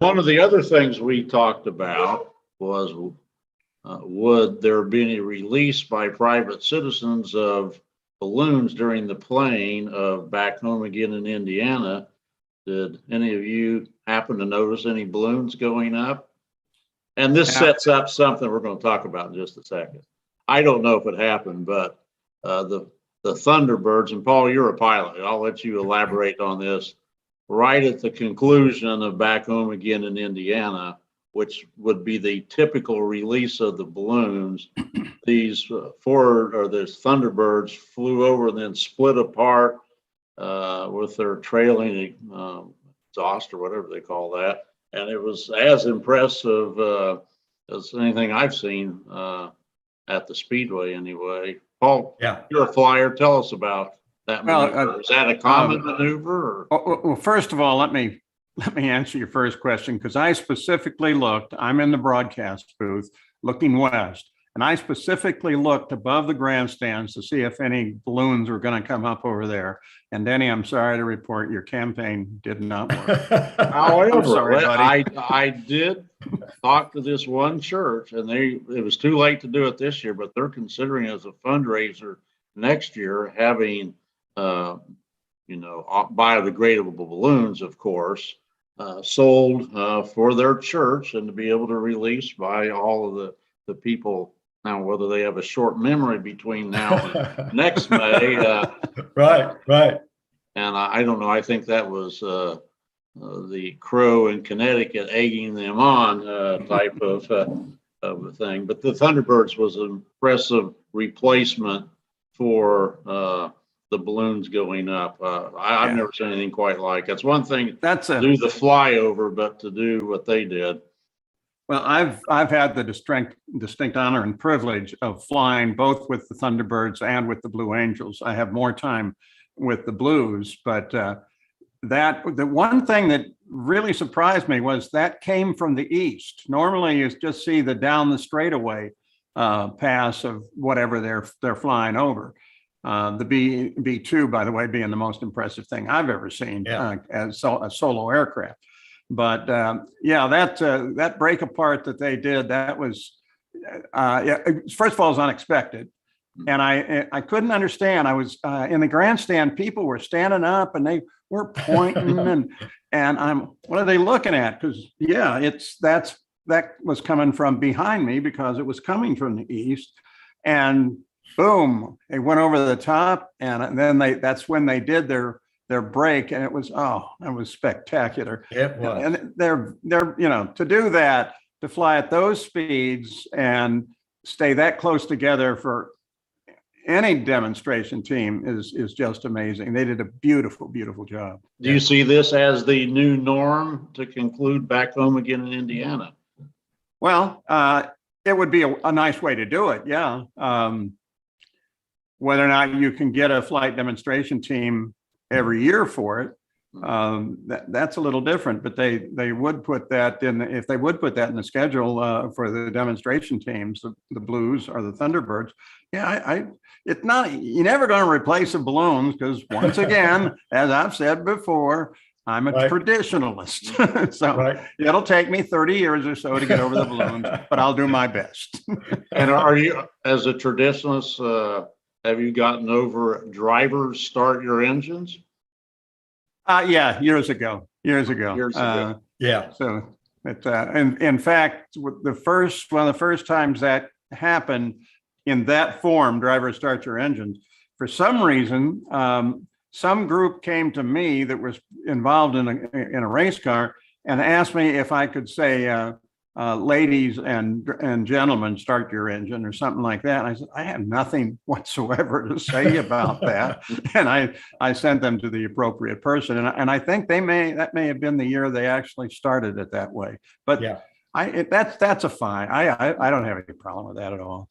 One of the other things we talked about was would there be any release by private citizens of balloons during the playing of Back Home Again in Indiana? Did any of you happen to notice any balloons going up? And this sets up something we're going to talk about in just a second. I don't know if it happened, but the Thunderbirds, and Paul, you're a pilot. I'll let you elaborate on this. Right at the conclusion of Back Home Again in Indiana, which would be the typical release of the balloons, these Thunderbirds flew over and then split apart with their trailing exhaust or whatever they call that. And it was as impressive as anything I've seen at the Speedway anyway. Paul, you're a flyer. Tell us about that maneuver. Is that a common maneuver? Well, first of all, let me answer your first question, because I specifically looked. I'm in the broadcast booth looking west, and I specifically looked above the grandstands to see if any balloons were going to come up over there. And Denny, I'm sorry to report your campaign did not work. However, sorry, I did talk to this one church, and it was too late to do it this year, but they're considering as a fundraiser next year having biodegradable balloons, of course, sold for their church and to be able to release by all of the people. Now, whether they have a short memory between now and next May. Right. And I don't know. I think that was the Crow in Connecticut egging them on type of a thing. But the Thunderbirds was an impressive replacement for the balloons going up. I've never seen anything quite like it. It's one thing to do the flyover, but to do what they did. Well, I've had the distinct honor and privilege of flying both with the Thunderbirds and with the Blue Angels. I have more time with the Blues, but the one thing that really surprised me was that came from the east. Normally, you just see the down the straightaway pass of whatever they're flying over. The B-2, by the way, being the most impressive thing I've ever seen as a solo aircraft. But that break apart that they did, that was first of all, it was unexpected, and I couldn't understand. I was in the grandstand, people were standing up and they were pointing, and I'm, what are they looking at? Because that was coming from behind me because it was coming from the east, and boom, it went over the top, and then that's when they did their break, and it was spectacular. It was. And they're to do that, to fly at those speeds and stay that close together for any demonstration team is just amazing. They did a beautiful, beautiful job. Do you see this as the new norm to conclude Back Home Again in Indiana? Well, it would be a nice way to do it. Yeah. Whether or not you can get a flight demonstration team every year for it, that's a little different, but they would put that in if they would put that in the schedule for the demonstration teams, the Blues or the Thunderbirds. It's not, you're never going to replace the balloons, because once again, as I've said before, I'm a traditionalist. So it'll take me 30 years or so to get over the balloons, but I'll do my best. And are you, as a traditionalist, have you gotten over drivers start your engines? Years ago. So in fact, one of the first times that happened in that form, driver start your engines, for some reason, some group came to me that was involved in a race car and asked me if I could say, ladies and gentlemen, start your engine, or something like that. And I said, I have nothing whatsoever to say about that. And I sent them to the appropriate person. And I think that may have been the year they actually started it that way. But that's a fine. I don't have any problem with that at all.